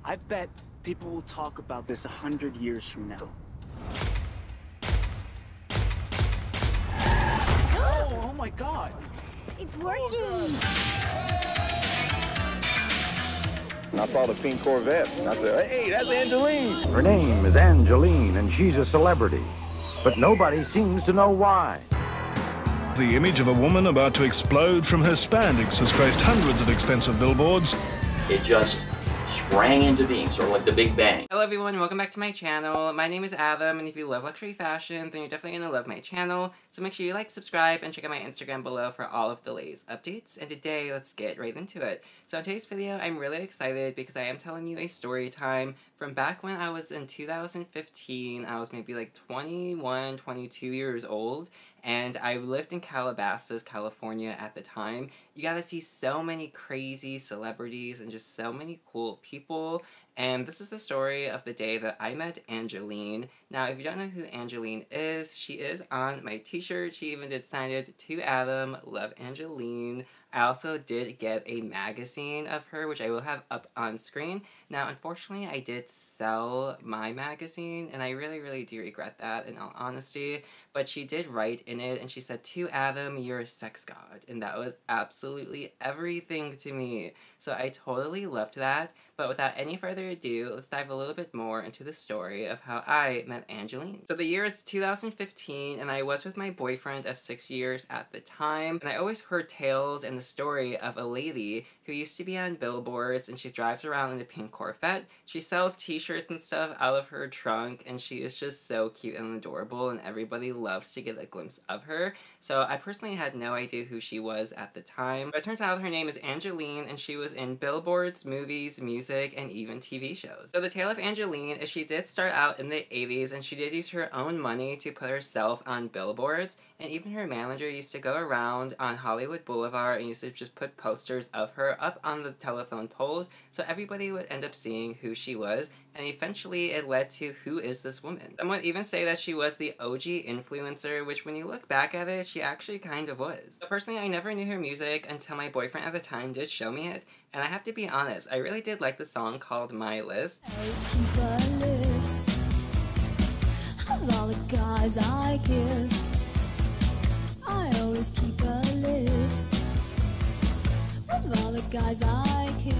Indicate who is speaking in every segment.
Speaker 1: I bet people will talk about this 100 years from now. Oh my God!
Speaker 2: It's working!
Speaker 3: And I saw the pink Corvette, and I said, hey, that's Angelyne!
Speaker 4: Her name is Angelyne, and she's a celebrity. But nobody seems to know why.
Speaker 5: The image of a woman about to explode from her spandex has graced hundreds of expensive billboards.
Speaker 6: It just sprang into being, sort of like the Big Bang.
Speaker 7: Hello everyone, welcome back to my channel. My name is Adam, and if you love luxury fashion, then you're definitely gonna love my channel. So make sure you like, subscribe, and check out my Instagram below for all of the latest updates. And today, let's get right into it. So in today's video, I'm really excited because I am telling you a story time from back when I was in 2015. I was maybe like 21, 22 years old. And I lived in Calabasas, California at the time. You got to see so many crazy celebrities and just so many cool people. And this is the story of the day that I met Angelyne. Now, if you don't know who Angelyne is, she is on my t-shirt. She even did sign it to Adam, love Angelyne. I also did get a magazine of her, which I will have up on screen. Now, unfortunately, I did sell my magazine, and I really do regret that, in all honesty. But she did write in it, and she said, "To Adam, you're a sex god." And that was absolutely everything to me. So I totally loved that. But without any further ado, let's dive a little bit more into the story of how I met Angelyne. So the year is 2015, and I was with my boyfriend of 6 years at the time. And I always heard tales and the story of a lady who used to be on billboards, and she drives around in a pink Corvette. She sells t-shirts and stuff out of her trunk, and she is just so cute and adorable, and everybody loves to get a glimpse of her. So I personally had no idea who she was at the time, but it turns out her name is Angelyne, and she was in billboards, movies, music, and even TV shows. So the tale of Angelyne is she did start out in the 80s, and she did use her own money to put herself on billboards, and even her manager used to go around on Hollywood Boulevard and used to just put posters of her up on the telephone poles, so everybody would end up seeing who she was, and eventually it led to who is this woman. Some would even say that she was the OG influencer, which when you look back at it, she actually kind of was. So personally, I never knew her music until my boyfriend at the time did show me it, and I have to be honest, I really did like the song called My List.
Speaker 2: Keep a list of all the guys I kiss. I always keep a list of all the guys I kiss.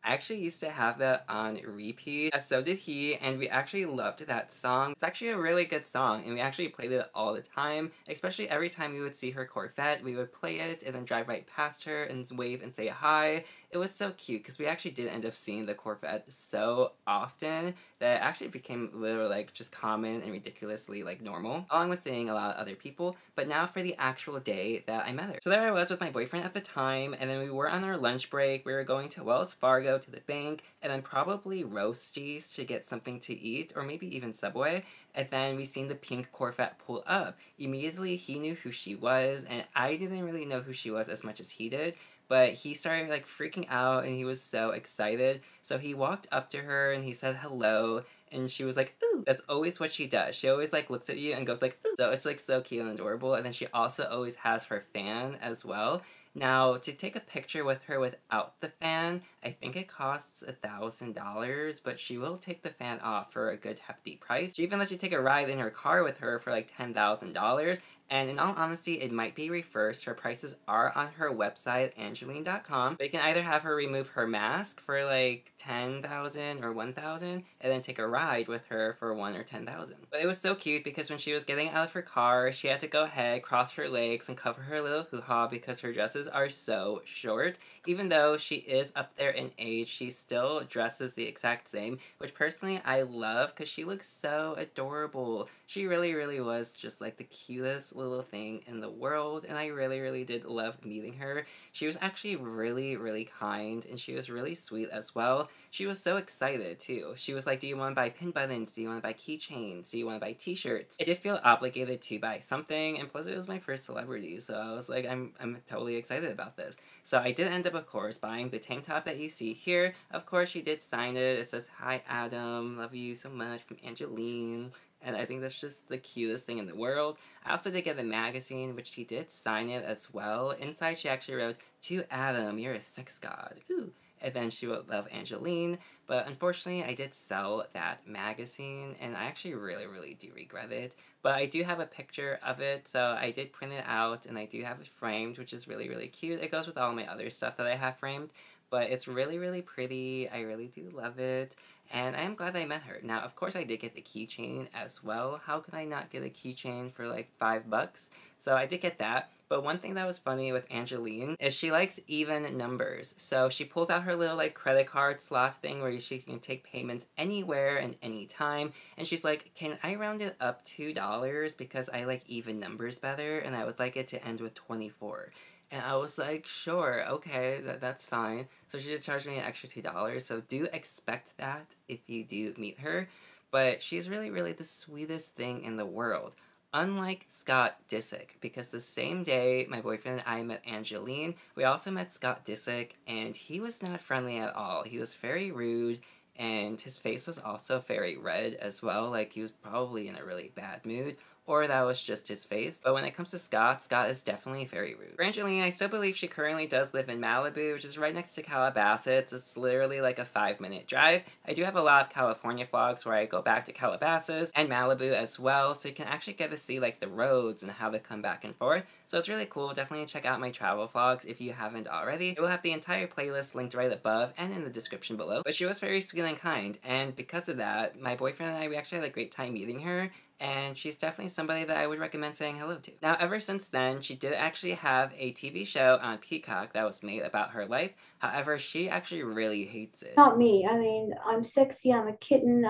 Speaker 7: I actually used to have that on repeat, so did he, and we actually loved that song. It's actually a really good song, and we actually played it all the time, especially every time we would see her Corvette, we would play it and then drive right past her and wave and say hi. It was so cute, because we actually did end up seeing the Corvette so often that it actually became literally like just common and ridiculously like normal, along with seeing a lot of other people. But now for the actual day that I met her. So there I was with my boyfriend at the time, and then we were on our lunch break. We were going to Wells Fargo, to the bank, and then probably Roasties to get something to eat, or maybe even Subway, and then we seen the pink Corvette pull up. Immediately he knew who she was, and I didn't really know who she was as much as he did, but he started like freaking out, and he was so excited. So he walked up to her and he said hello, and she was like, ooh. That's always what she does. She always like looks at you and goes like, ooh. So it's like so cute and adorable. And then she also always has her fan as well. Now, to take a picture with her without the fan, I think it costs $1,000, but she will take the fan off for a good hefty price. She even lets you take a ride in her car with her for like $10,000, and in all honesty, it might be reversed. Her prices are on her website, Angelyne.com, but you can either have her remove her mask for like $10,000 or $1,000, and then take a ride with her for $1,000 or $10,000. But it was so cute because when she was getting out of her car, she had to go ahead, cross her legs, and cover her little hoo-ha because her dresses are so short. Even though she is up there in age, she still dresses the exact same, which personally I love because she looks so adorable. She really was just like the cutest little thing in the world, and I really did love meeting her. She was actually really kind, and she was really sweet as well. She was so excited too. She was like, do you want to buy pin buttons? Do you want to buy keychains? Do you want to buy t-shirts? I did feel obligated to buy something, and plus it was my first celebrity, so I was like, I'm totally excited about this. So I did end up, of course, buying the tank top that you see here. Of course, she did sign it. It says, "Hi, Adam. Love you so much from Angelyne." And I think that's just the cutest thing in the world. I also did get the magazine, which she did sign it as well. Inside, she actually wrote, "To Adam, you're a sex god." Ooh. and then she would love Angelyne. But unfortunately, I did sell that magazine, and I actually really do regret it. But I do have a picture of it, so I did print it out, and I do have it framed, which is really cute. It goes with all my other stuff that I have framed, but it's really pretty. I really do love it, and I am glad that I met her. Now, of course, I did get the keychain as well. How could I not get a keychain for like $5? So I did get that. But one thing that was funny with Angelyne is she likes even numbers. So she pulls out her little like credit card slot thing where she can take payments anywhere and anytime. And she's like, can I round it up $2 because I like even numbers better and I would like it to end with 24. And I was like, sure, okay, that's fine. So she just charged me an extra $2. So do expect that if you do meet her. But she's really the sweetest thing in the world. Unlike Scott Disick, because the same day my boyfriend and I met Angelyne, we also met Scott Disick, and he was not friendly at all. He was very rude, and his face was also very red as well, like he was probably in a really bad mood. Or that was just his face. But when it comes to Scott, Scott is definitely very rude. For Angelyne, I still believe she currently does live in Malibu, which is right next to Calabasas. It's literally like a 5-minute drive. I do have a lot of California vlogs where I go back to Calabasas and Malibu as well, so you can actually get to see like the roads and how they come back and forth. So it's really cool. Definitely check out my travel vlogs if you haven't already. I will have the entire playlist linked right above and in the description below. But she was very sweet and kind, and because of that, my boyfriend and I, we actually had a great time meeting her. And she's definitely somebody that I would recommend saying hello to. Now, ever since then, she did actually have a TV show on Peacock that was made about her life. However, she actually really hates it.
Speaker 8: Not me. I mean, I'm sexy, I'm a kitten,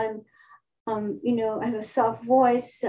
Speaker 8: you know, I have a soft voice,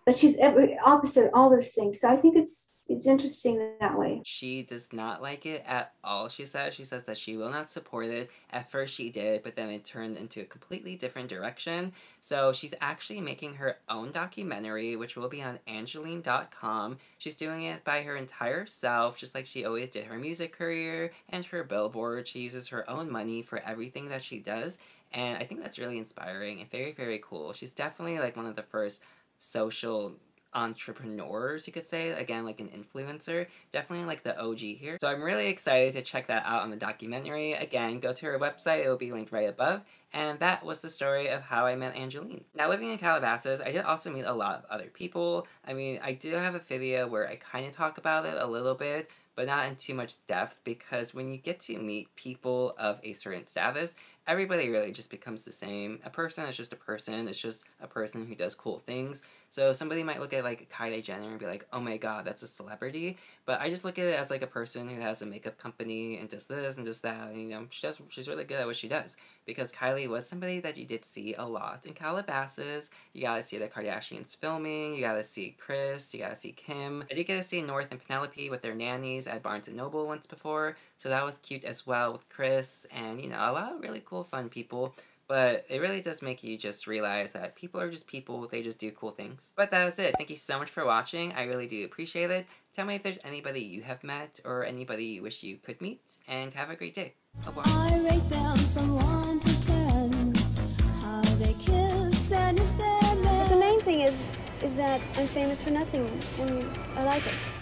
Speaker 8: but she's every opposite of all those things. So I think it's interesting that way.
Speaker 7: She does not like it at all, she says. She says that she will not support it. At first she did, but then it turned into a completely different direction. So she's actually making her own documentary, which will be on Angelyne.com. She's doing it by her entire self, just like she always did her music career and her Billboard. She uses her own money for everything that she does. And I think that's really inspiring and very cool. She's definitely like one of the first social entrepreneurs, you could say, again, like an influencer, definitely like the OG here. So I'm really excited to check that out on the documentary. Again, go to her website, it will be linked right above. And that was the story of how I met Angelyne. Now, living in Calabasas, I did also meet a lot of other people. I mean, I do have a video where I kind of talk about it a little bit, but not in too much depth, because when you get to meet people of a certain status, everybody really just becomes the same. A person is just a person. It's just a person who does cool things. So somebody might look at like Kylie Jenner and be like, oh my god, that's a celebrity. But I just look at it as like a person who has a makeup company and does this and does that. And, you know, she's really good at what she does. Because Kylie was somebody that you did see a lot in Calabasas. You gotta see the Kardashians filming. You gotta see Kris. You gotta see Kim. I did get to see North and Penelope with their nannies at Barnes & Noble once before. So that was cute as well with Kris. And, you know, a lot of really cool, fun people. But it really does make you just realize that people are just people, they just do cool things. But that is it. Thank you so much for watching. I really do appreciate it. Tell me if there's anybody you have met or anybody you wish you could meet, and have a great day. Bye-bye.
Speaker 2: I rate them from 1 to 10. How they kiss and if they're
Speaker 8: But the main thing is that I'm famous for nothing, and I like it.